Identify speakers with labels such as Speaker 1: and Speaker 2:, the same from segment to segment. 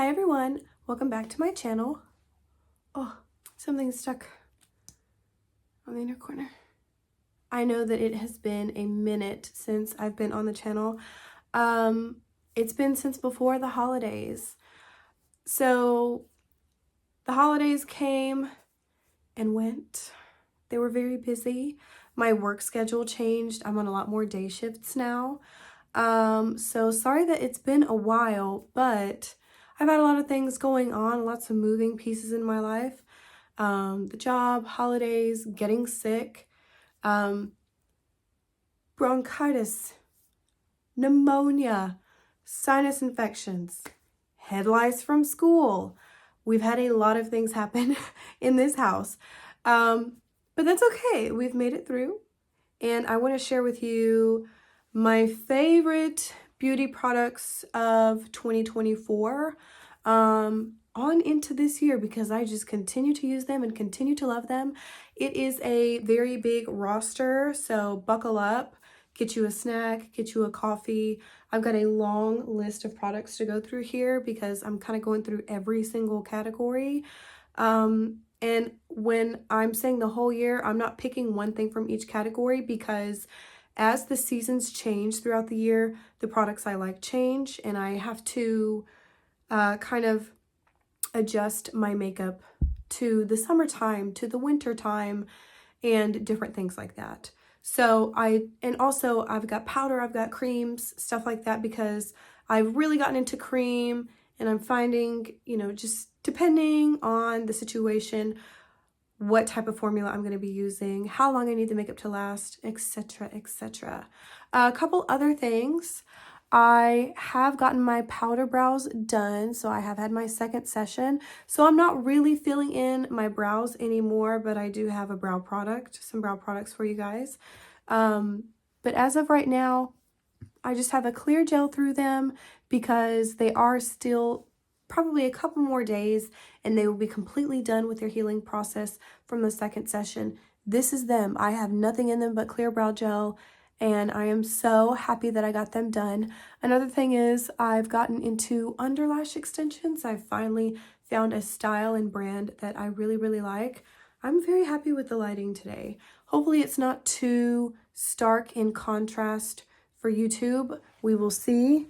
Speaker 1: Hi everyone, welcome back to my channel. Oh, something's stuck on the inner corner. I know that it has been a minute since I've been on the channel. It's been since before the holidays. So the holidays came and went. They were very busy. My work schedule changed. I'm on a lot more day shifts now. So sorry that it's been a while, but I've had a lot of things going on, lots of moving pieces in my life. The job, holidays, getting sick, bronchitis, pneumonia, sinus infections, head lice from school. We've had a lot of things happen in this house, but that's okay. We've made it through, and I want to share with you my favorite beauty products of 2024 on into this year, because I just continue to use them and continue to love them. It is a very big roster, so buckle up, get you a snack, get you a coffee. I've got a long list of products to go through here because I'm kind of going through every single category. And when I'm saying the whole year, I'm not picking one thing from each category, because as the seasons change throughout the year, the products I like change, and I have to kind of adjust my makeup to the summertime, to the winter time, and different things like that. So also I've got powder, I've got creams, stuff like that, because I've really gotten into cream, and I'm finding, just depending on the situation, what type of formula I'm going to be using, how long I need the makeup to last, etc., etc. A couple other things. I have gotten my powder brows done, so I have had my second session. So I'm not really filling in my brows anymore, but I do have a brow product, some brow products for you guys. But as of right now, I just have a clear gel through them because they are still probably a couple more days and they will be completely done with their healing process from the second session. This is them. I have nothing in them but clear brow gel, and I am so happy that I got them done. Another thing is I've gotten into underlash extensions. I finally found a style and brand that I really, really like. I'm very happy with the lighting today. Hopefully it's not too stark in contrast for YouTube. We will see.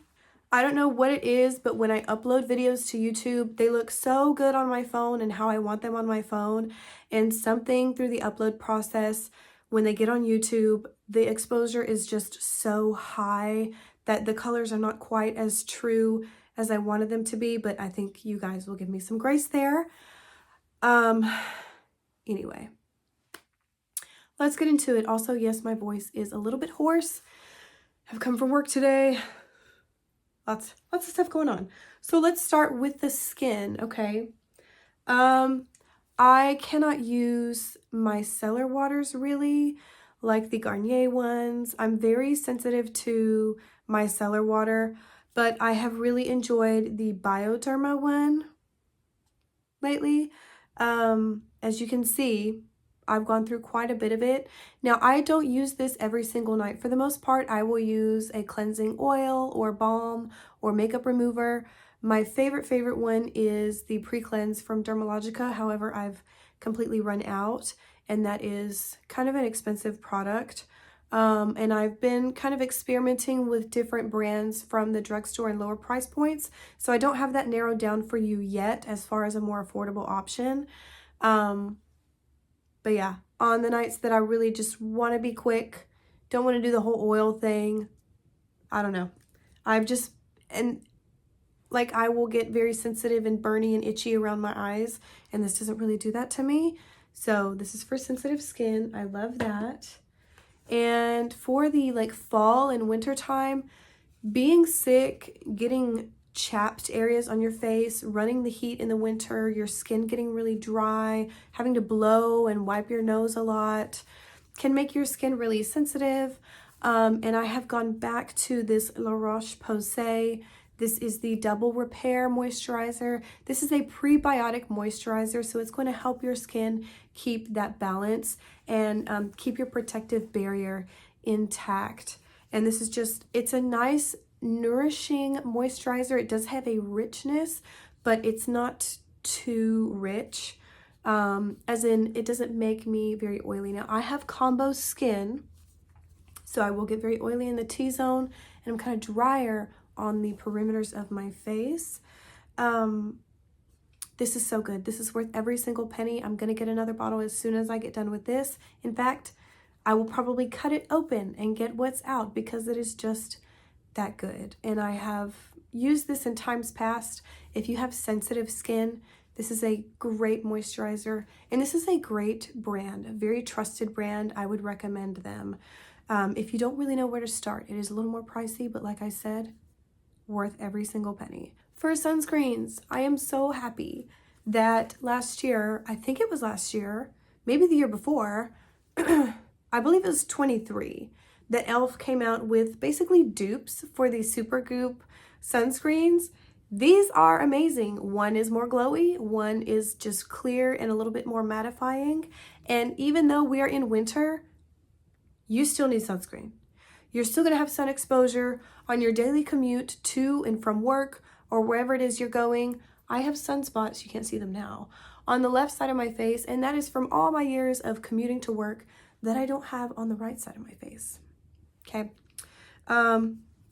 Speaker 1: I don't know what it is, but when I upload videos to YouTube, they look so good on my phone and how I want them on my phone. And something through the upload process, when they get on YouTube, the exposure is just so high that the colors are not quite as true as I wanted them to be, but I think you guys will give me some grace there. Anyway, let's get into it. Also, yes, my voice is a little bit hoarse. I've come from work today. Lots of stuff going on. So let's start with the skin, okay? I cannot use micellar waters really, like the Garnier ones. I'm very sensitive to micellar water, but I have really enjoyed the Bioderma one lately. As you can see, I've gone through quite a bit of it. Now, I don't use this every single night. For the most part, I will use a cleansing oil or balm or makeup remover. My favorite one is the pre-cleanse from Dermalogica. However, I've completely run out, and that is kind of an expensive product. And I've been kind of experimenting with different brands from the drugstore and lower price points. So I don't have that narrowed down for you yet as far as a more affordable option. But yeah, on the nights that I really just want to be quick, don't want to do the whole oil thing, I don't know. I will get very sensitive and burny and itchy around my eyes, and this doesn't really do that to me. So this is for sensitive skin. I love that. And for the fall and winter time, being sick, getting chapped areas on your face, running the heat in the winter, your skin getting really dry, having to blow and wipe your nose a lot can make your skin really sensitive. And I have gone back to this La Roche-Posay. This is the Double Repair Moisturizer. This is a prebiotic moisturizer, so it's going to help your skin keep that balance and keep your protective barrier intact. And this is just, it's a nice nourishing moisturizer. It does have a richness, but it's not too rich. As in, it doesn't make me very oily. Now, I have combo skin, so I will get very oily in the T-zone, and I'm kind of drier on the perimeters of my face. This is so good. This is worth every single penny. I'm gonna get another bottle as soon as I get done with this. In fact, I will probably cut it open and get what's out because it is just that good. And I have used this in times past. If you have sensitive skin, this is a great moisturizer, and this is a great brand, a very trusted brand. I would recommend them. If you don't really know where to start, it is a little more pricey, but like I said, worth every single penny. For sunscreens, I am so happy that last year, I think it was last year, maybe the year before, I believe it was 23, that e.l.f. came out with basically dupes for the Supergoop sunscreens. These are amazing. One is more glowy, one is just clear and a little bit more mattifying. And even though we are in winter, you still need sunscreen. You're still gonna have sun exposure on your daily commute to and from work or wherever it is you're going. I have sunspots, you can't see them now, on the left side of my face, and that is from all my years of commuting to work that I don't have on the right side of my face, okay?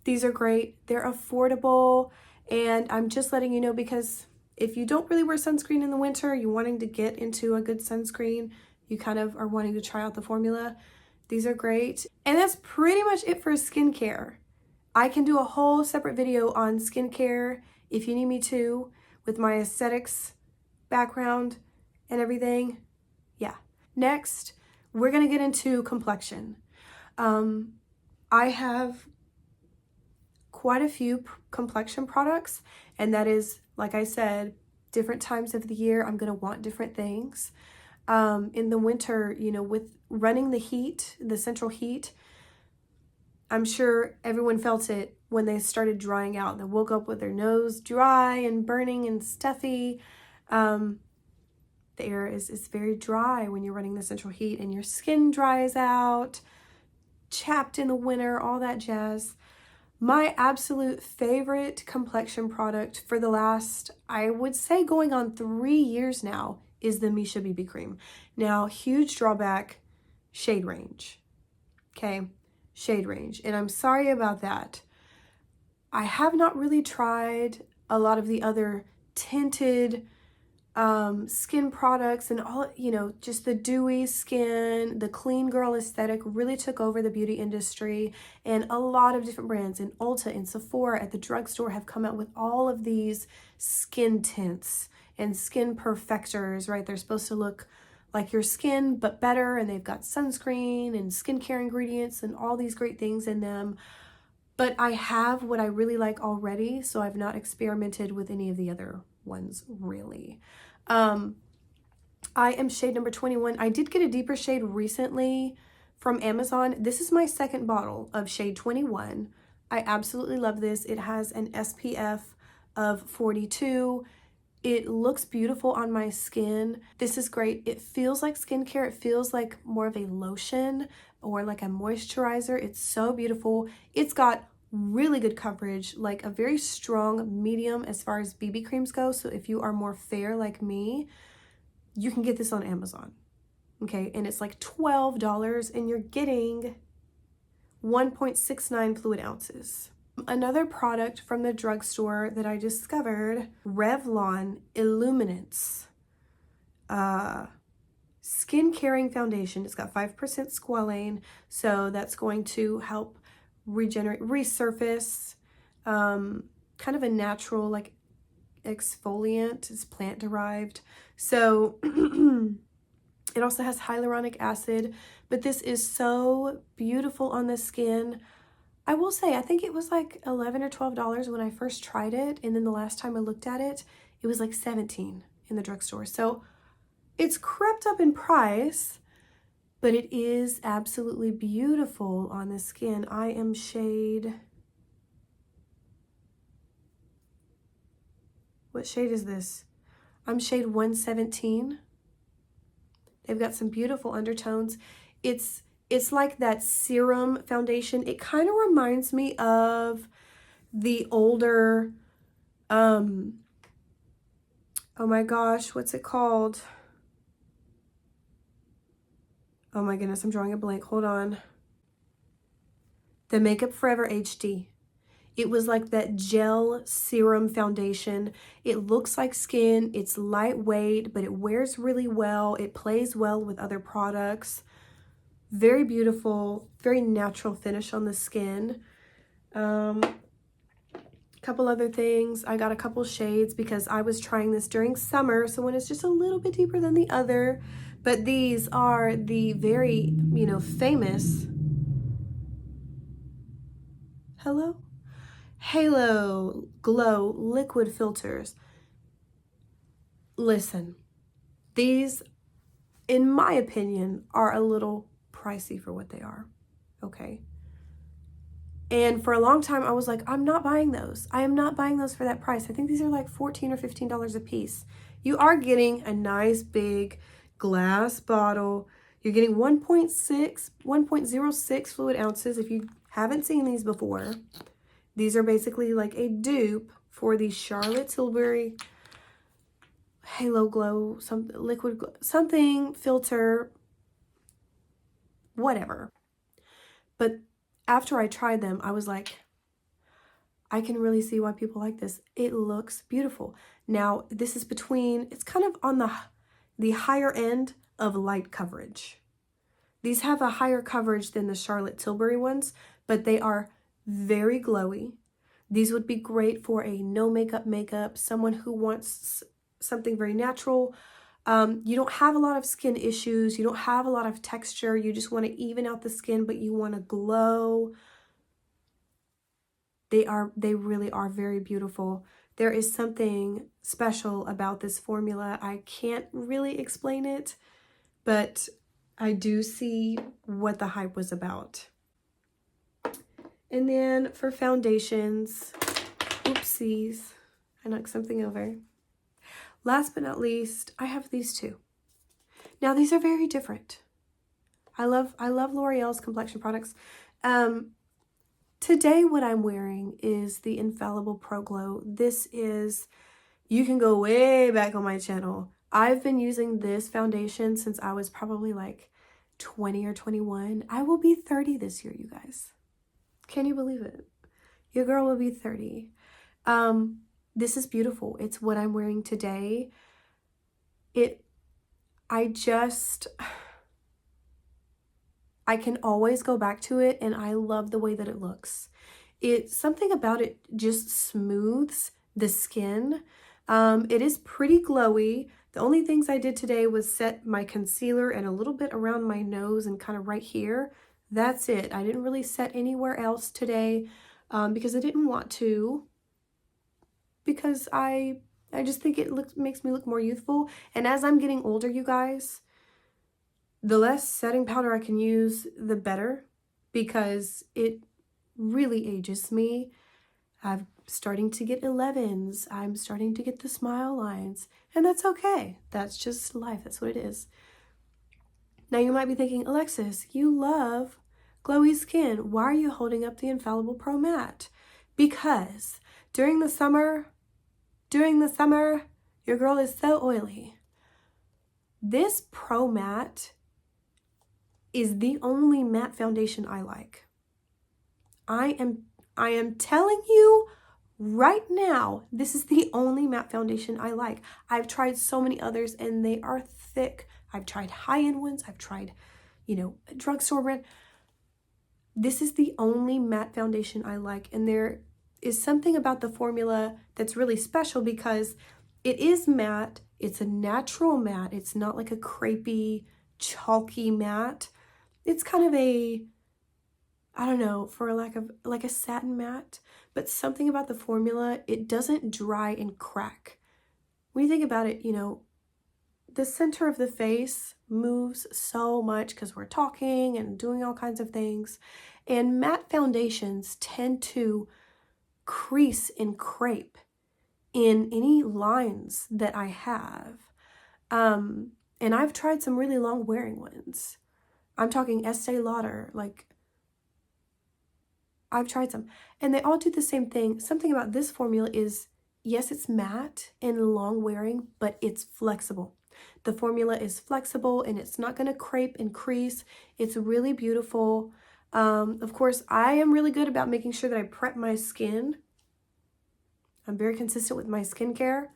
Speaker 1: These are great, they're affordable, and I'm just letting you know because if you don't really wear sunscreen in the winter, you're wanting to get into a good sunscreen, you kind of are wanting to try out the formula, these are great. And that's pretty much it for skincare. I can do a whole separate video on skincare if you need me to, with my aesthetics background and everything. Yeah. Next, we're gonna get into complexion. I have quite a few complexion products, and that is, like I said, different times of the year, I'm gonna want different things. In the winter, you know, with running the heat, the central heat, I'm sure everyone felt it when they started drying out. They woke up with their nose dry and burning and stuffy. The air is very dry when you're running the central heat, and your skin dries out, chapped in the winter, all that jazz. My absolute favorite complexion product for the last, I would say going on 3 years now, is the Misha BB cream. Now, huge drawback, shade range, okay? Shade range, and I'm sorry about that. I have not really tried a lot of the other tinted skin products and all, you know, just the dewy skin, the clean girl aesthetic really took over the beauty industry, and a lot of different brands in Ulta and Sephora at the drugstore have come out with all of these skin tints and skin perfectors, right? They're supposed to look like your skin, but better, and they've got sunscreen and skincare ingredients and all these great things in them. But I have what I really like already, so I've not experimented with any of the other ones, really. I am shade number 21. I did get a deeper shade recently from Amazon. This is my second bottle of shade 21. I absolutely love this. It has an SPF of 42. It looks beautiful on my skin. This is great. It feels like skincare. It feels like more of a lotion or like a moisturizer. It's so beautiful. It's got really good coverage, like a very strong medium as far as BB creams go. So if you are more fair like me, you can get this on Amazon, okay? And it's like $12 and you're getting 1.69 fluid ounces. Another product from the drugstore that I discovered, Revlon Illuminance Skin Caring Foundation. It's got 5% squalane, so that's going to help regenerate, resurface, kind of a natural like exfoliant. It's plant derived, so it also has hyaluronic acid, but this is so beautiful on the skin. I will say, I think it was like $11 or $12 when I first tried it, and then the last time I looked at it, it was like $17 in the drugstore. So it's crept up in price, but it is absolutely beautiful on the skin. I am shade, what shade is this? I'm shade 117. They've got some beautiful undertones. It's like that serum foundation. It kind of reminds me of the older, oh my gosh, what's it called? Oh my goodness, I'm drawing a blank. Hold on. The Makeup Forever HD. It was like that gel serum foundation. It looks like skin. It's lightweight, but it wears really well. It plays well with other products. Very beautiful, very natural finish on the skin. Couple other things. I got a couple shades because I was trying this during summer, so one is just a little bit deeper than the other. But these are the very, famous Halo Glow liquid filters. Listen, these, in my opinion, are a little pricey for what they are, okay? And for a long time, I was like, I'm not buying those. I am not buying those for that price. I think these are like $14 or $15 a piece. You are getting a nice big glass bottle. You're getting 1.06 fluid ounces. If you haven't seen these before, these are basically like a dupe for the Charlotte Tilbury Halo Glow, some liquid glow, something filter, whatever. But after I tried them, I was like, I can really see why people like this. It looks beautiful. Now, this is it's kind of on the higher end of light coverage. These have a higher coverage than the Charlotte Tilbury ones, but they are very glowy. These would be great for a no makeup, someone who wants something very natural. You don't have a lot of skin issues. You don't have a lot of texture. You just want to even out the skin, but you want to glow. They really are very beautiful. There is something special about this formula. I can't really explain it, but I do see what the hype was about. And then for foundations, oopsies, I knocked something over. Last but not least, I have these two. Now these are very different. I love L'Oreal's complexion products. Today what I'm wearing is the Infallible Pro Glow. This is, you can go way back on my channel. I've been using this foundation since I was probably like 20 or 21. I will be 30 this year, you guys. Can you believe it? Your girl will be 30. This is beautiful. It's what I'm wearing today. I can always go back to it, and I love the way that it looks. Something about it just smooths the skin. It is pretty glowy. The only things I did today was set my concealer and a little bit around my nose and kind of right here. That's it. I didn't really set anywhere else today because I didn't want to, because I just think it makes me look more youthful. And as I'm getting older, you guys, the less setting powder I can use, the better, because it really ages me. I'm starting to get 11s. I'm starting to get the smile lines, and that's okay. That's just life. That's what it is. Now you might be thinking, Alexis, you love glowy skin. Why are you holding up the Infallible Pro Matte? Because during the summer, your girl is so oily. This Pro Matte is the only matte foundation I like. I am telling you right now, this is the only matte foundation I like. I've tried so many others and they are thick. I've tried high-end ones. I've tried, drugstore brand. This is the only matte foundation I like. And there is something about the formula that's really special because it is matte. It's a natural matte. It's not like a crepey, chalky matte. It's kind of a, I don't know, for lack of, like a satin matte, but something about the formula, it doesn't dry and crack. When you think about it, the center of the face moves so much because we're talking and doing all kinds of things. And matte foundations tend to crease and crepe in any lines that I have. And I've tried some really long wearing ones. I'm talking Estee Lauder, like I've tried some, and they all do the same thing. Something about this formula is, yes, it's matte and long wearing, but it's flexible. The formula is flexible and it's not going to crepe and crease. It's really beautiful. Of course, I am really good about making sure that I prep my skin. I'm very consistent with my skincare,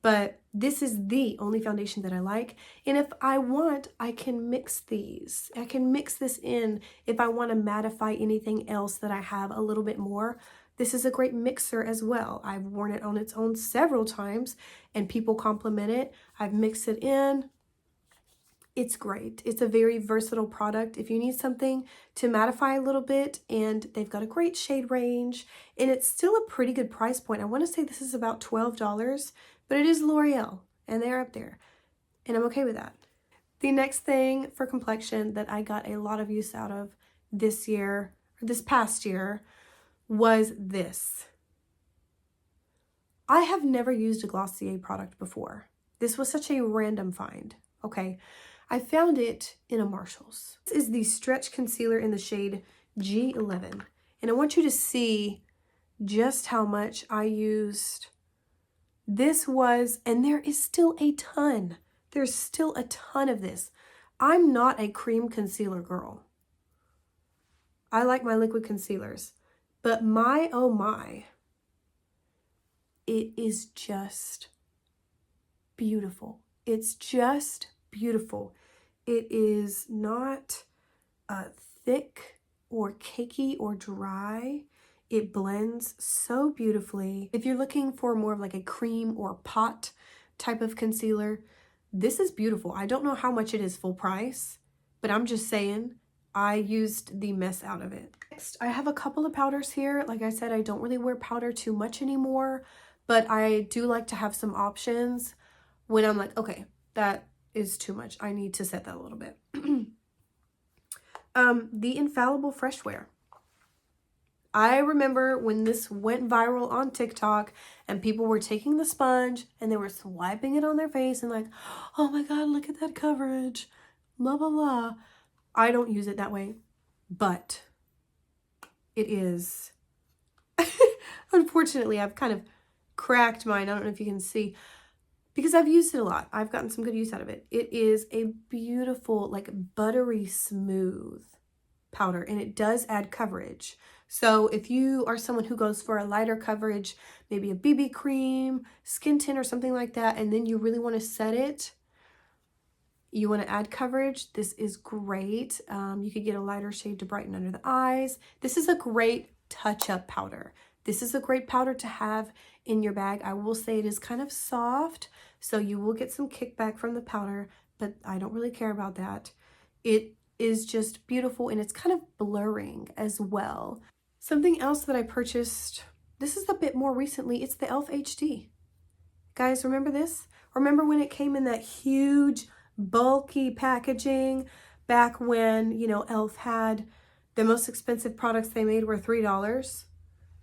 Speaker 1: but this is the only foundation that I like. And if I want, I can mix these. I can mix this in if I want to mattify anything else that I have a little bit more. This is a great mixer as well. I've worn it on its own several times and people compliment it. I've mixed it in. It's great. It's a very versatile product. If you need something to mattify a little bit, and they've got a great shade range, and it's still a pretty good price point. I want to say this is about $12, but it is L'Oreal, and they're up there, and I'm okay with that. The next thing for complexion that I got a lot of use out of this year, or this past year, was this. I have never used a Glossier product before. This was such a random find, okay? I found it in a Marshall's. This is the Stretch Concealer in the shade G11. And I want you to see just how much I used. This was, and there is still a ton. There's still a ton of this. I'm not a cream concealer girl. I like my liquid concealers. But my, oh my, it is just beautiful. It's just beautiful. It is not thick or cakey or dry. It blends so beautifully. If you're looking for more of like a cream or pot type of concealer, this is beautiful. I don't know how much it is full price, but I'm just saying I used the mess out of it. Next, I have a couple of powders here. Like I said, I don't really wear powder too much anymore, but I do like to have some options when I'm like, okay, that is too much. I need to set that a little bit. The Infallible Fresh Wear. I remember when this went viral on TikTok and people were taking the sponge and they were swiping it on their face and like, oh my God, look at that coverage, blah, blah, blah. I don't use it that way, but it is, unfortunately, I've kind of cracked mine. I don't know if you can see, because I've used it a lot. I've gotten some good use out of it. It is a beautiful, like buttery smooth powder, and it does add coverage. So if you are someone who goes for a lighter coverage, maybe a BB cream, skin tint or something like that, and then you really want to set it, you want to add coverage, this is great. You could get a lighter shade to brighten under the eyes. This is a great touch-up powder. This is a great powder to have in your bag. I will say it is kind of soft, so you will get some kickback from the powder, but I don't really care about that. It is just beautiful, and it's kind of blurring as well. Something else that I purchased, this is a bit more recently, it's the e.l.f. HD. Guys, remember this? Remember when it came in that huge, bulky packaging back when, you know, e.l.f. had the most expensive products they made were $3?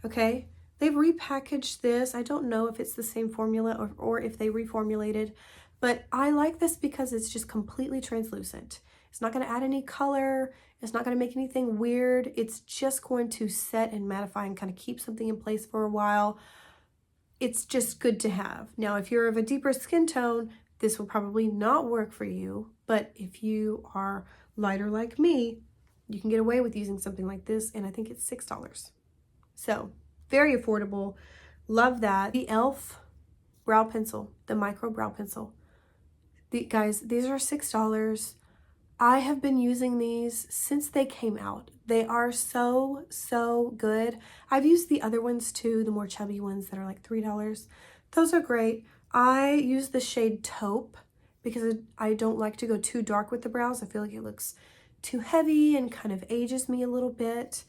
Speaker 1: Okay, they've repackaged this. I don't know if it's the same formula or if they reformulated, but I like this because it's just completely translucent. It's not going to add any color. It's not going to make anything weird. It's just going to set and mattify and kind of keep something in place for a while. It's just good to have. Now, if you're of a deeper skin tone, this will probably not work for you, but if you are lighter like me, you can get away with using something like this, and I think it's $6. So, very affordable. Love that. The e.l.f. brow pencil, the micro brow pencil. Guys, these are $6. I have been using these since they came out. They are so, so good. I've used the other ones too, the more chubby ones that are like $3. Those are great. I use the shade Taupe because I don't like to go too dark with the brows. I feel like it looks too heavy and kind of ages me a little bit.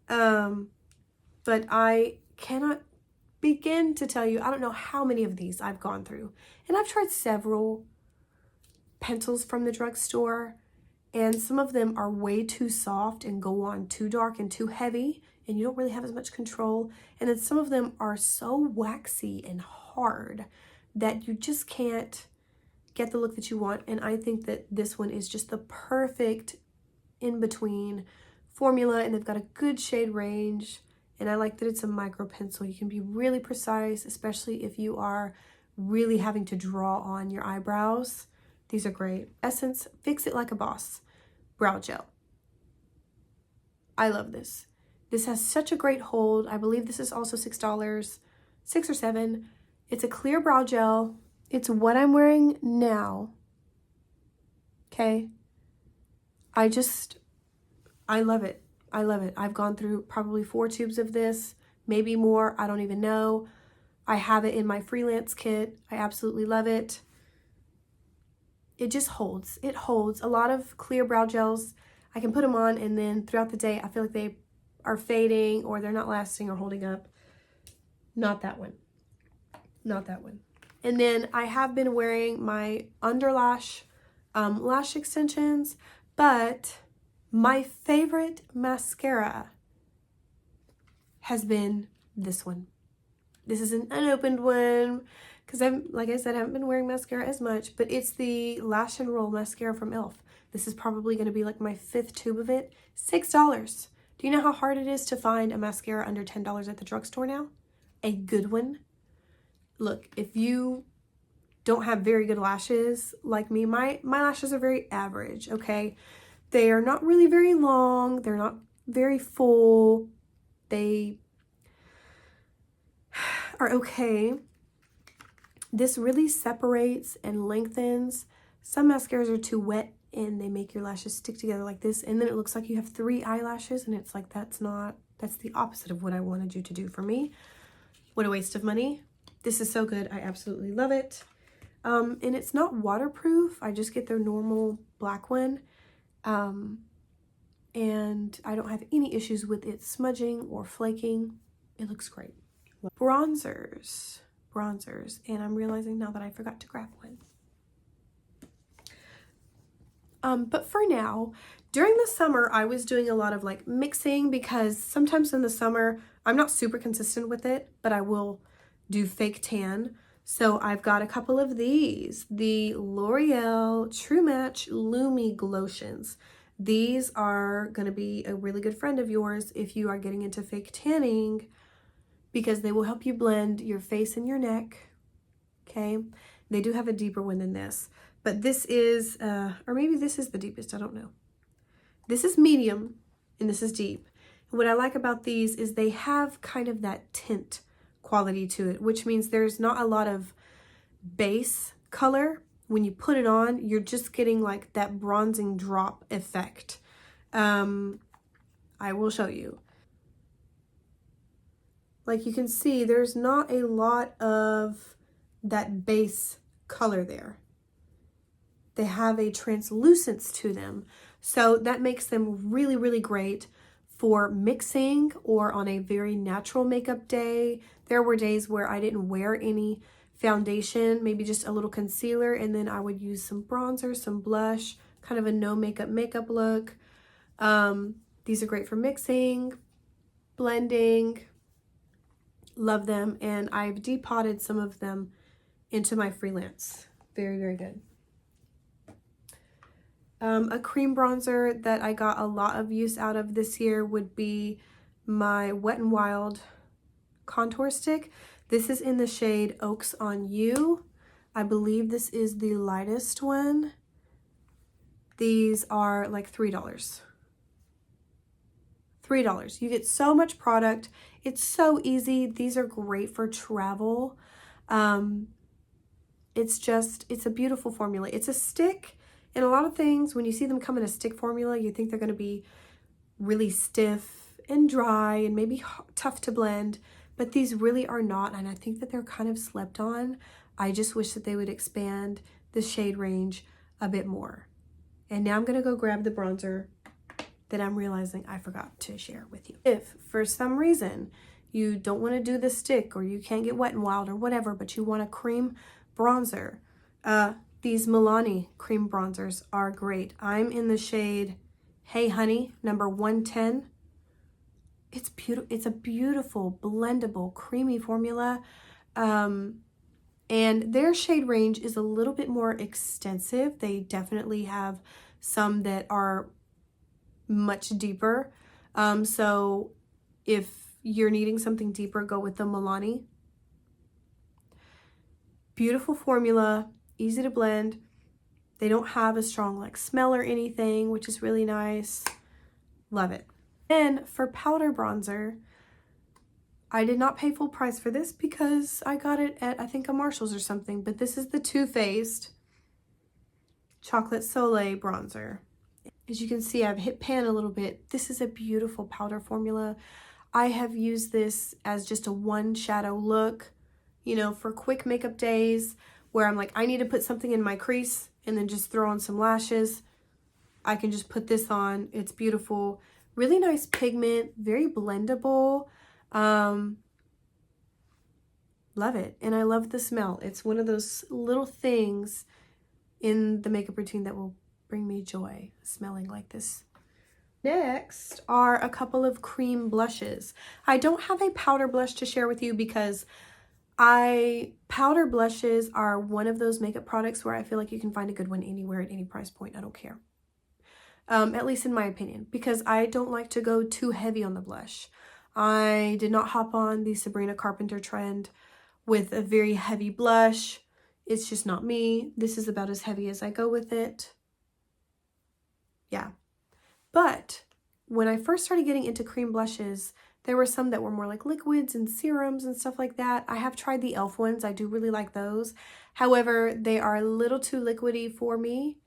Speaker 1: But I cannot begin to tell you, I don't know how many of these I've gone through. And I've tried several pencils from the drugstore, and some of them are way too soft and go on too dark and too heavy, and you don't really have as much control. And then some of them are so waxy and hard that you just can't get the look that you want. And I think that this one is just the perfect in between formula, and they've got a good shade range. And I like that it's a micro pencil. You can be really precise, especially if you are really having to draw on your eyebrows. These are great. Essence Fix It Like a Boss Brow Gel. I love this. This has such a great hold. I believe this is also $6, $6 or $7. It's a clear brow gel. It's what I'm wearing now. Okay. I love it. I love it. I've gone through probably 4 tubes of this, maybe more. I don't even know. I have it in my freelance kit. I absolutely love it. It just holds. It holds. A lot of clear brow gels, I can put them on, and then throughout the day, I feel like they are fading or they're not lasting or holding up. Not that one. Not that one. And then I have been wearing my underlash lash extensions, but my favorite mascara has been this one. This is an unopened one because like I said, I haven't been wearing mascara as much, but it's the Lash and Roll mascara from e.l.f. This is probably going to be like my 5th tube of it. $6. Do you know how hard it is to find a mascara under $10 at the drugstore now? A good one. Look, if you don't have very good lashes like me, my lashes are very average, okay? They are not really very long. They're not very full. They are okay. This really separates and lengthens. Some mascaras are too wet and they make your lashes stick together like this, and then it looks like you have 3 eyelashes, and it's like, that's the opposite of what I wanted you to do for me. What a waste of money. This is so good. I absolutely love it. And it's not waterproof. I just get their normal black one. And I don't have any issues with it smudging or flaking. It looks great. Bronzers. And I'm realizing now that I forgot to grab one. But for now, during the summer, I was doing a lot of like mixing, because sometimes in the summer, I'm not super consistent with it, but I will do fake tan. So I've got a couple of these, the L'Oreal True Match Lumi Glotions. These are going to be a really good friend of yours if you are getting into fake tanning, because they will help you blend your face and your neck. Okay. They do have a deeper one than this, but this is, or maybe this is the deepest. I don't know. This is medium and this is deep. And what I like about these is they have kind of that tint quality to it, which means there's not a lot of base color. When you put it on, you're just getting like that bronzing drop effect. I will show you. Like you can see, there's not a lot of that base color there. They have a translucence to them. So that makes them really, really great for mixing or on a very natural makeup day. There were days where I didn't wear any foundation, maybe just a little concealer, and then I would use some bronzer, some blush, kind of a no makeup look. These are great for mixing, blending. Love them, and I've depotted some of them into my freelance. Very, very good. A cream bronzer that I got a lot of use out of this year would be my Wet n Wild contour stick. This is in the shade Oaks on You. I believe this is the lightest one. These are like $3. $3. You get so much product. It's so easy. These are great for travel. It's a beautiful formula. It's a stick. And a lot of things, when you see them come in a stick formula, you think they're going to be really stiff and dry and maybe tough to blend, but these really are not, and I think that they're kind of slept on. I just wish that they would expand the shade range a bit more. And now I'm going to go grab the bronzer that I'm realizing I forgot to share with you. If for some reason you don't want to do the stick, or you can't get Wet n Wild or whatever, but you want a cream bronzer, these Milani cream bronzers are great. I'm in the shade Hey Honey, number 110. It's beautiful. It's a beautiful, blendable, creamy formula. And their shade range is a little bit more extensive. They definitely have some that are much deeper. So if you're needing something deeper, go with the Milani. Beautiful formula, easy to blend. They don't have a strong like smell or anything, which is really nice. Love it. And for powder bronzer, I did not pay full price for this because I got it at, I think, a Marshall's or something, but this is the Too Faced Chocolate Soleil bronzer. As you can see, I've hit pan a little bit. This is a beautiful powder formula. I have used this as just a one shadow look, you know, for quick makeup days where I'm like, I need to put something in my crease and then just throw on some lashes. I can just put this on. It's beautiful. Really nice pigment, very blendable. Love it. And I love the smell. It's one of those little things in the makeup routine that will bring me joy, smelling like this. Next are a couple of cream blushes. I don't have a powder blush to share with you because powder blushes are one of those makeup products where I feel like you can find a good one anywhere at any price point. I don't care. At least in my opinion, because I don't like to go too heavy on the blush. I did not hop on the Sabrina Carpenter trend with a very heavy blush. It's just not me. This is about as heavy as I go with it. Yeah. But when I first started getting into cream blushes, there were some that were more like liquids and serums and stuff like that. I have tried the e.l.f. ones. I do really like those. However, they are a little too liquidy for me.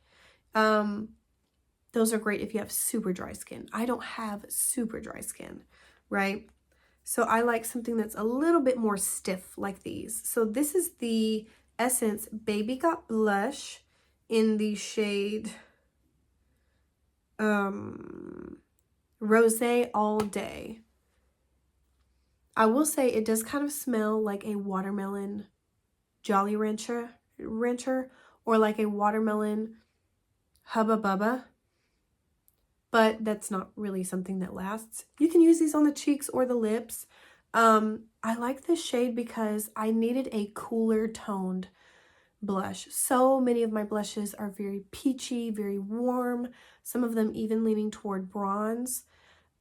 Speaker 1: Those are great if you have super dry skin. I don't have super dry skin, right? So I like something that's a little bit more stiff like these. So this is the Essence Baby Got Blush in the shade Rosé All Day. I will say it does kind of smell like a watermelon Jolly Rancher or like a watermelon Hubba Bubba. But that's not really something that lasts. You can use these on the cheeks or the lips. I like this shade because I needed a cooler toned blush. So many of my blushes are very peachy, very warm, some of them even leaning toward bronze.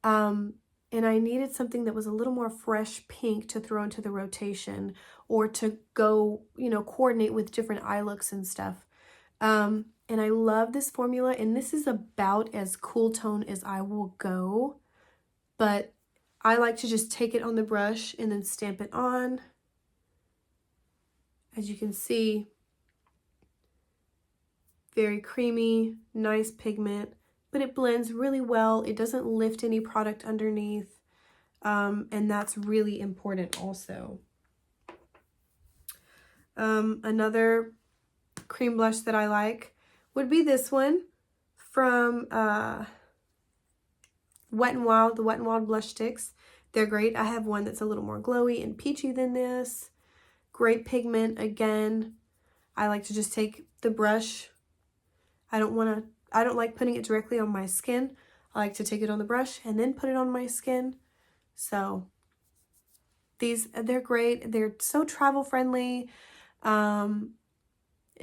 Speaker 1: And I needed something that was a little more fresh pink to throw into the rotation or to go, you know, coordinate with different eye looks and stuff. And I love this formula, and this is about as cool tone as I will go, but I like to just take it on the brush and then stamp it on. As you can see, very creamy, nice pigment, but it blends really well. It doesn't lift any product underneath, and that's really important also. Another cream blush that I like would be this one from Wet n Wild, the Wet n Wild blush sticks. They're great. I have one that's a little more glowy and peachy than this. Great pigment again. I like to just take the brush. I don't like putting it directly on my skin. I like to take it on the brush and then put it on my skin. So they're great. They're so travel friendly.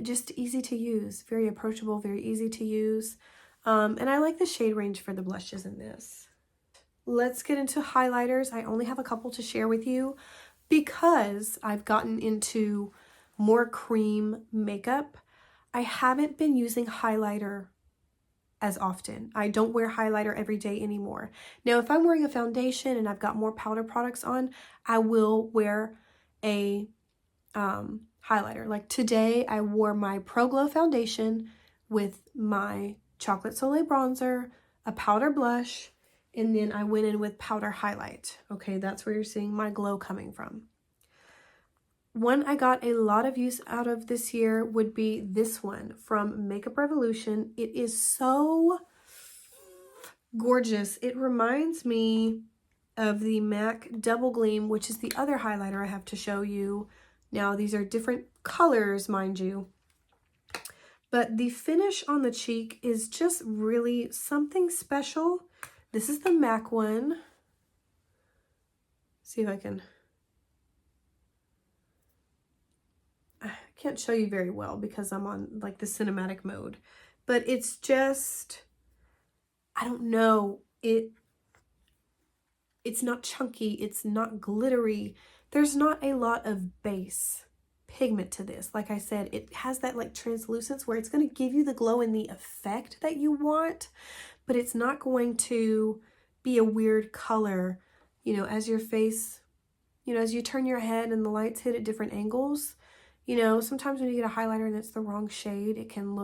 Speaker 1: Just easy to use, very approachable, very easy to use. And I like the shade range for the blushes in this. Let's get into highlighters. I only have a couple to share with you because I've gotten into more cream makeup. I haven't been using highlighter as often. I don't wear highlighter every day anymore. Now, if I'm wearing a foundation and I've got more powder products on, I will wear a highlighter. Like today, I wore my Pro Glow foundation with my Chocolate Soleil bronzer, a powder blush, and then I went in with powder highlight. Okay, that's where you're seeing my glow coming from. One I got a lot of use out of this year would be this one from Makeup Revolution. It is so gorgeous. It reminds me of the MAC Double Gleam, which is the other highlighter I have to show you. Now, these are different colors, mind you, but the finish on the cheek is just really something special. This is the MAC one. See if I can't show you very well because I'm on like the cinematic mode, but it's just, I don't know, It's not chunky, it's not glittery. There's not a lot of base pigment to this. Like I said, it has that like translucence where it's going to give you the glow and the effect that you want, but it's not going to be a weird color, you know, as your face, you know, as you turn your head and the lights hit at different angles. You know, sometimes when you get a highlighter and it's the wrong shade, it can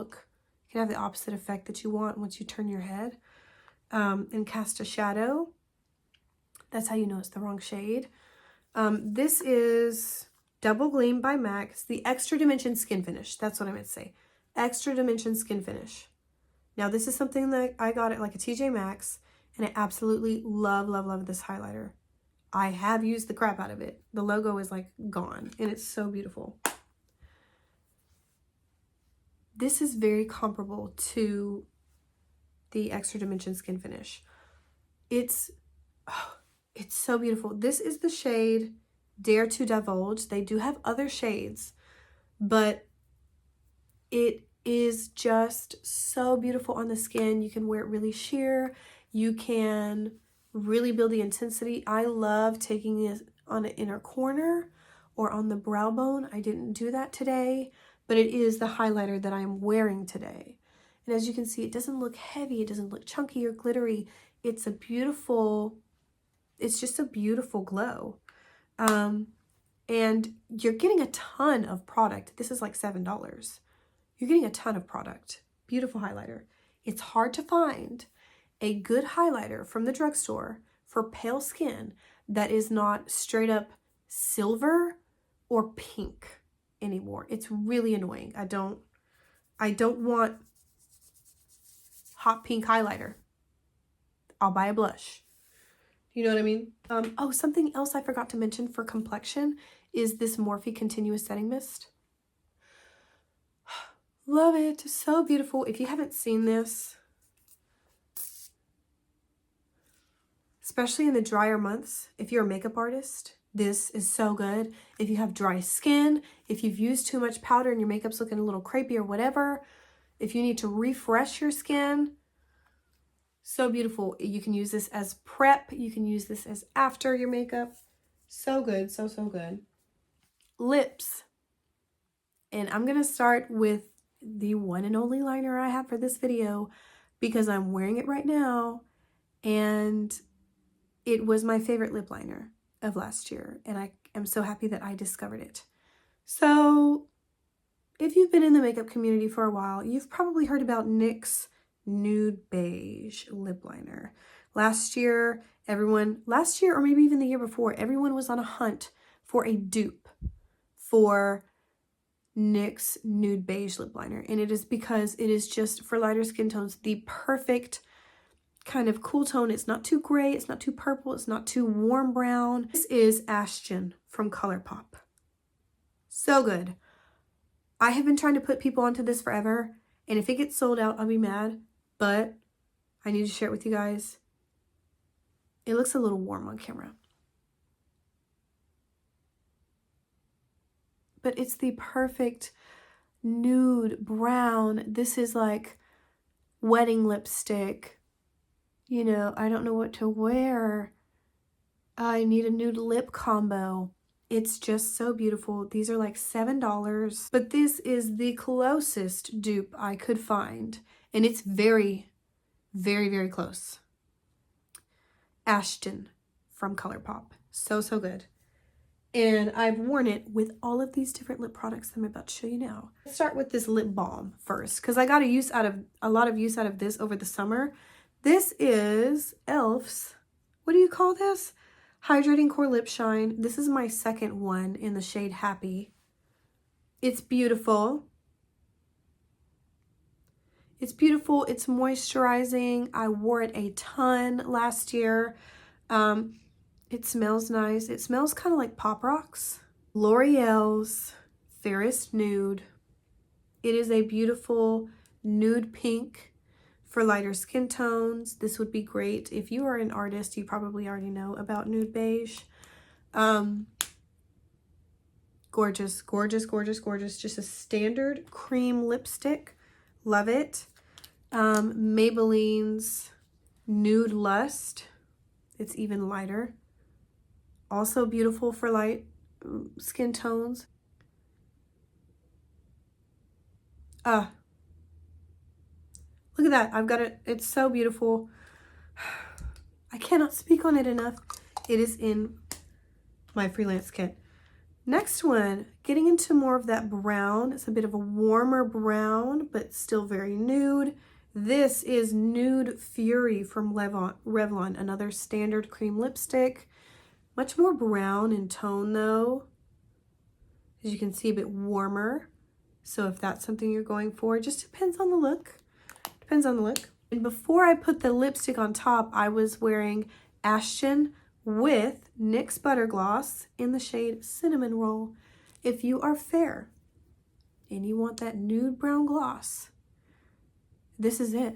Speaker 1: have the opposite effect that you want once you turn your head and cast a shadow. That's how you know it's the wrong shade. This is Double Gleam by MAC. It's the Extra Dimension Skin Finish. That's what I meant to say. Extra Dimension Skin Finish. Now, this is something that I got at like a TJ Maxx, and I absolutely love, love, love this highlighter. I have used the crap out of it. The logo is like gone, and it's so beautiful. This is very comparable to the Extra Dimension Skin Finish. It's so beautiful. This is the shade Dare to Divulge. They do have other shades, but it is just so beautiful on the skin. You can wear it really sheer. You can really build the intensity. I love taking it on an inner corner or on the brow bone. I didn't do that today, but it is the highlighter that I'm wearing today. And as you can see, it doesn't look heavy. It doesn't look chunky or glittery. It's just a beautiful glow. And you're getting a ton of product. This is like $7. You're getting a ton of product. Beautiful highlighter. It's hard to find a good highlighter from the drugstore for pale skin that is not straight up silver or pink anymore. It's really annoying. I don't want hot pink highlighter. I'll buy a blush. You know what I mean? Oh, something else I forgot to mention for complexion is this Morphe Continuous Setting Mist. Love it. So beautiful. If you haven't seen this, especially in the drier months, if you're a makeup artist, this is so good. If you have dry skin, if you've used too much powder and your makeup's looking a little crepey or whatever, if you need to refresh your skin, so beautiful. You can use this as prep. You can use this as after your makeup. So good. So, so good. Lips. And I'm going to start with the one and only liner I have for this video because I'm wearing it right now. And it was my favorite lip liner of last year. And I am so happy that I discovered it. So if you've been in the makeup community for a while, you've probably heard about NYX Nude Beige lip liner. Last year or maybe even the year before, everyone was on a hunt for a dupe for NYX Nude Beige lip liner. And it is because it is just, for lighter skin tones, the perfect kind of cool tone. It's not too gray, it's not too purple, it's not too warm brown. This is Ashton from ColourPop. So good. I have been trying to put people onto this forever, and if it gets sold out, I'll be mad, but I need to share it with you guys. It looks a little warm on camera, but it's the perfect nude brown. This is like wedding lipstick. You know, I don't know what to wear. I need a nude lip combo. It's just so beautiful. These are like $7, but this is the closest dupe I could find. And it's very, very, very close. Ashton from ColourPop. So, so good. And I've worn it with all of these different lip products that I'm about to show you now. Let's start with this lip balm first, because I got a lot of use out of this over the summer. This is e.l.f.'s, what do you call this? Hydrating Core Lip Shine. This is my second one in the shade Happy. It's beautiful. It's beautiful. It's moisturizing. I wore it a ton last year. It smells nice. It smells kind of like Pop Rocks. L'Oreal's Fairest Nude. It is a beautiful nude pink for lighter skin tones. This would be great. If you are an artist, you probably already know about Nude Beige. Gorgeous, gorgeous, gorgeous, gorgeous. Just a standard cream lipstick. Love it. Maybelline's Nude Lust. It's even lighter. Also beautiful for light skin tones. Look at that. I've got it. It's so beautiful. I cannot speak on it enough. It is in my freelance kit. Next one, getting into more of that brown. It's a bit of a warmer brown, but still very nude. This is Nude Fury from Revlon, another standard cream lipstick. Much more brown in tone though. As you can see, a bit warmer. So if that's something you're going for, it just depends on the look. Depends on the look. And before I put the lipstick on top, I was wearing Ashton with NYX Butter Gloss in the shade Cinnamon Roll. If you are fair and you want that nude brown gloss, this is it.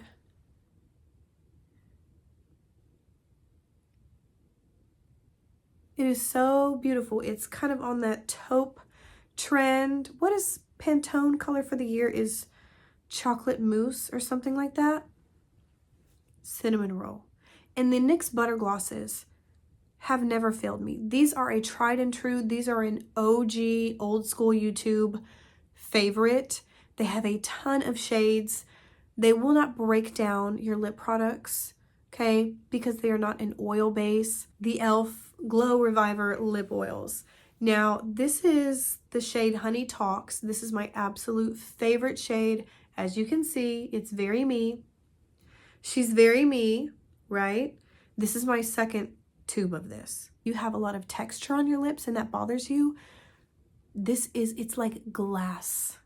Speaker 1: It is so beautiful. It's kind of on that taupe trend. What is Pantone color for the year? Is chocolate mousse or something like that? Cinnamon Roll. And the NYX Butter Glosses have never failed me. These are a tried and true. These are an OG, old school YouTube favorite. They have a ton of shades. They will not break down your lip products, okay? Because they are not an oil base. The e.l.f. Glow Reviver lip oils. Now, this is the shade Honey Talks. This is my absolute favorite shade. As you can see, it's very me. She's very me, right? This is my second tube of this. You have a lot of texture on your lips and that bothers you. It's like glass.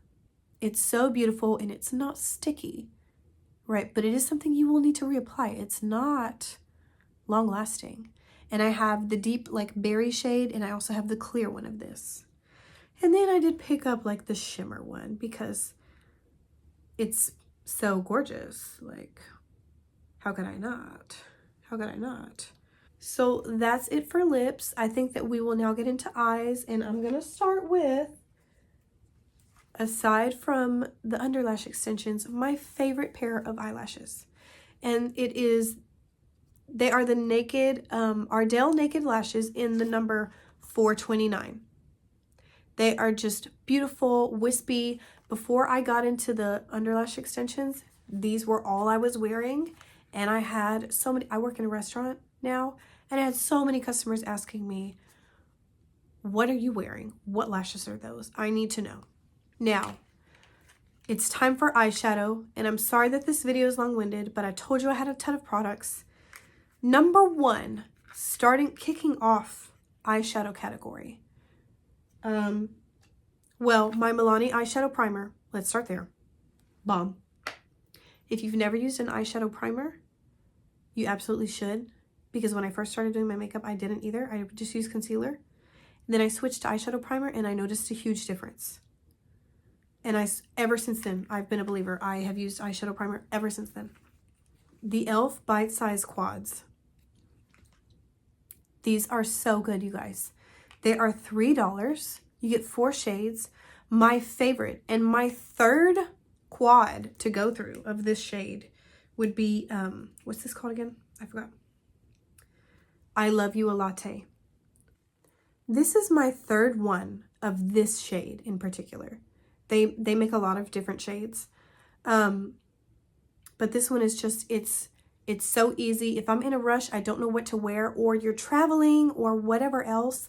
Speaker 1: It's so beautiful and it's not sticky, right? But it is something you will need to reapply. It's not long lasting. And I have the deep like berry shade and I also have the clear one of this. And then I did pick up like the shimmer one because it's so gorgeous. Like, how could I not? How could I not? So that's it for lips. I think that we will now get into eyes, and I'm gonna start with, aside from the underlash extensions, my favorite pair of eyelashes. And they are the Naked, Ardell Naked Lashes in the number 429. They are just beautiful, wispy. Before I got into the underlash extensions, these were all I was wearing. And I had so many, I work in a restaurant now, and I had so many customers asking me, what are you wearing? What lashes are those? I need to know. Now, it's time for eyeshadow, and I'm sorry that this video is long-winded, but I told you I had a ton of products. Number one, kicking off eyeshadow category. Well, my Milani eyeshadow primer. Let's start there. Bomb. If you've never used an eyeshadow primer, you absolutely should, because when I first started doing my makeup, I didn't either. I just used concealer. Then I switched to eyeshadow primer and I noticed a huge difference. And ever since then, I've been a believer. I have used eyeshadow primer ever since then. The e.l.f. Bite Size Quads. These are so good, you guys. They are $3. You get 4 shades. My favorite and my third quad to go through of this shade would be, what's this called again? I forgot. I Love You a Latte. This is my third one of this shade in particular. They make a lot of different shades. But this one is just, it's so easy. If I'm in a rush, I don't know what to wear, or you're traveling or whatever else,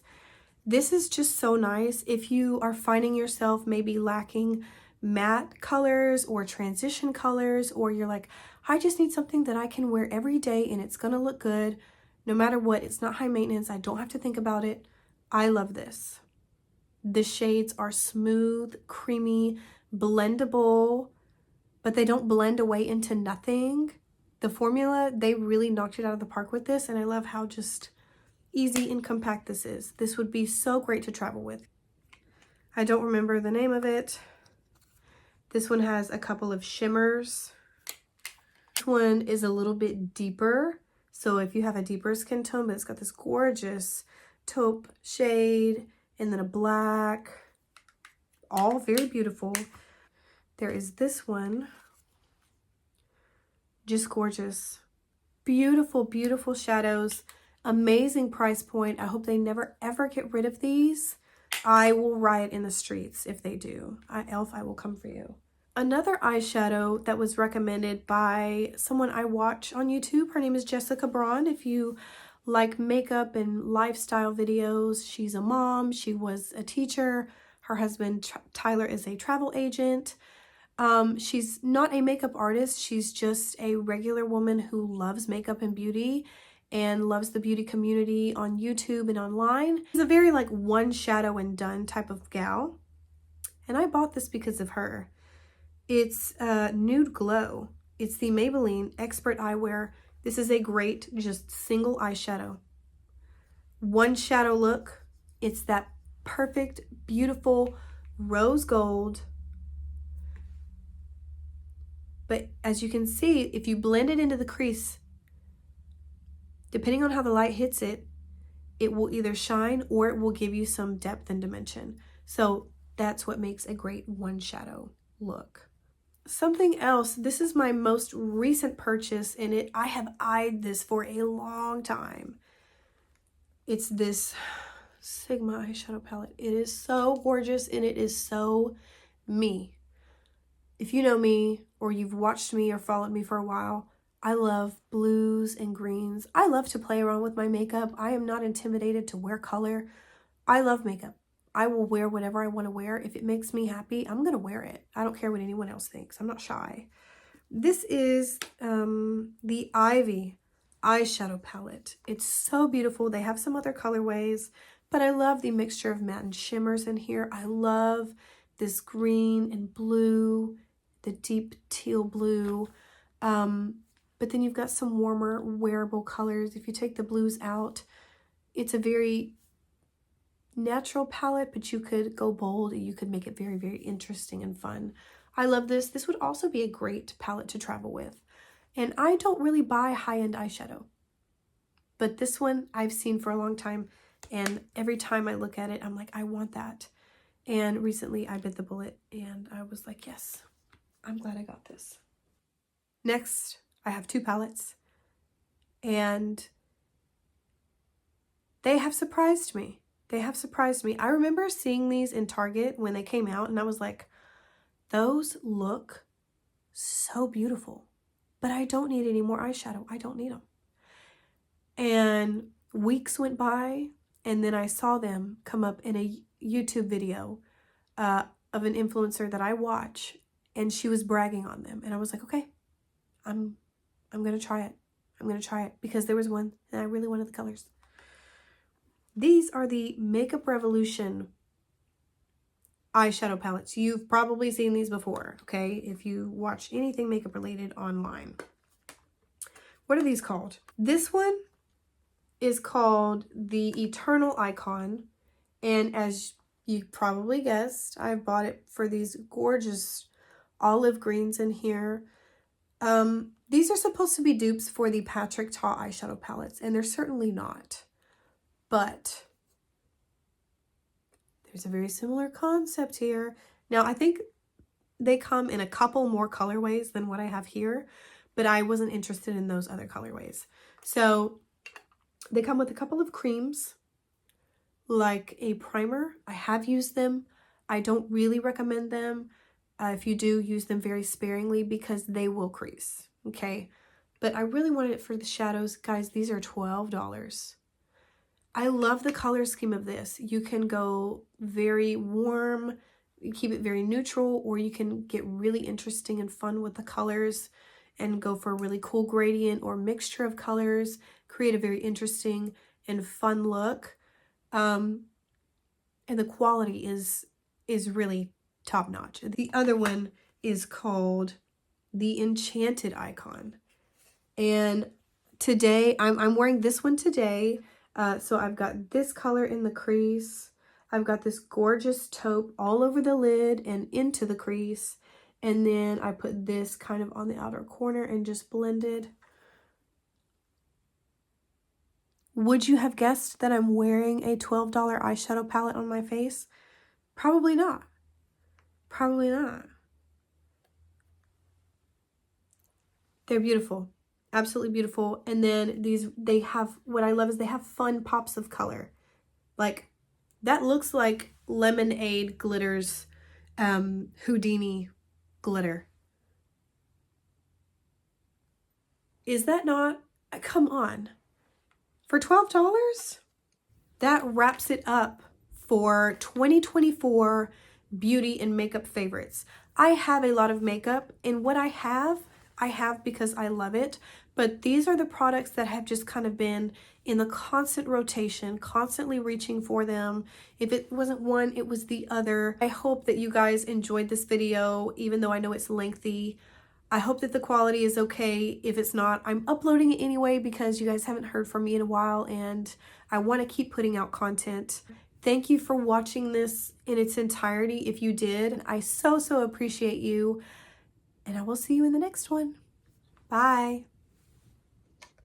Speaker 1: this is just so nice. If you are finding yourself maybe lacking matte colors or transition colors, or you're like, I just need something that I can wear every day and it's gonna look good no matter what. It's not high maintenance. I don't have to think about it. I love this. The shades are smooth, creamy, blendable, but they don't blend away into nothing. The formula, they really knocked it out of the park with this, and I love how just easy and compact this is. This would be so great to travel with. I don't remember the name of it. This one has a couple of shimmers. This one is a little bit deeper. So if you have a deeper skin tone, but it's got this gorgeous taupe shade and then a black, all very beautiful. There is this one, just gorgeous. Beautiful, beautiful shadows. Amazing price point. I hope they never ever get rid of these. I will riot in the streets if they do. Elf, I will come for you. Another eyeshadow that was recommended by someone I watch on YouTube. Her name is Jessica Braun. If you like makeup and lifestyle videos, she's a mom. She was a teacher. Her husband, Tyler, is a travel agent. She's not a makeup artist. She's just a regular woman who loves makeup and beauty and loves the beauty community on YouTube and online. She's a very like one shadow and done type of gal. And I bought this because of her. It's Nude Glow. It's the Maybelline Expert Eyewear. This is a great just single eyeshadow. One shadow look. It's that perfect, beautiful rose gold. But as you can see, if you blend it into the crease, depending on how the light hits it, it will either shine or it will give you some depth and dimension. So that's what makes a great one shadow look. Something else, this is my most recent purchase and I have eyed this for a long time. It's this Sigma eyeshadow palette. It is so gorgeous and it is so me. If you know me or you've watched me or followed me for a while, I love blues and greens. I love to play around with my makeup. I am not intimidated to wear color. I love makeup. I will wear whatever I want to wear. If it makes me happy, I'm going to wear it. I don't care what anyone else thinks. I'm not shy. This is the Ivy eyeshadow palette. It's so beautiful. They have some other colorways, but I love the mixture of matte and shimmers in here. I love this green and blue, the deep teal blue. But then you've got some warmer wearable colors. If you take the blues out, it's a very natural palette, but you could go bold and you could make it very, very interesting and fun. I love this. This would also be a great palette to travel with. And I don't really buy high-end eyeshadow, but this one I've seen for a long time. And every time I look at it, I'm like, I want that. And recently I bit the bullet and I was like, yes, I'm glad I got this. Next, I have two palettes and they have surprised me. They have surprised me. I remember seeing these in Target when they came out and I was like, those look so beautiful, but I don't need any more eyeshadow. I don't need them. And weeks went by and then I saw them come up in a YouTube video of an influencer that I watch and she was bragging on them. And I was like, okay, I'm going to try it. I'm going to try it because there was one and I really wanted the colors. These are the Makeup Revolution eyeshadow palettes. You've probably seen these before, okay? If you watch anything makeup related online. What are these called? This one is called the Eternal Icon. And as you probably guessed, I bought it for these gorgeous olive greens in here. These are supposed to be dupes for the Patrick Ta eyeshadow palettes, and they're certainly not. But there's a very similar concept here. Now, I think they come in a couple more colorways than what I have here, but I wasn't interested in those other colorways. So they come with a couple of creams, like a primer. I have used them. I don't really recommend them. If you do, use them very sparingly because they will crease, okay? But I really wanted it for the shadows. Guys, these are $12. I love the color scheme of this. You can go very warm, keep it very neutral, or you can get really interesting and fun with the colors and go for a really cool gradient or mixture of colors, create a very interesting and fun look. And the quality is really top notch. The other one is called the Enchanted Icon. And today, I'm wearing this one today. So I've got this color in the crease. I've got this gorgeous taupe all over the lid and into the crease. And then I put this kind of on the outer corner and just blended. Would you have guessed that I'm wearing a $12 eyeshadow palette on my face? Probably not. Probably not. They're beautiful. Absolutely beautiful. And then these, they have, what I love is they have fun pops of color. Like, that looks like Lemonade Glitters Houdini glitter. Is that not? Come on. For $12? That wraps it up for 2024 beauty and makeup favorites. I have a lot of makeup, and what I have because I love it, but these are the products that have just kind of been in the constant rotation, constantly reaching for them. If it wasn't one, it was the other. I hope that you guys enjoyed this video, even though I know it's lengthy. I hope that the quality is okay. If it's not, I'm uploading it anyway because you guys haven't heard from me in a while and I want to keep putting out content. Thank you for watching this in its entirety if you did. I so appreciate you, and I will see you in the next one. Bye.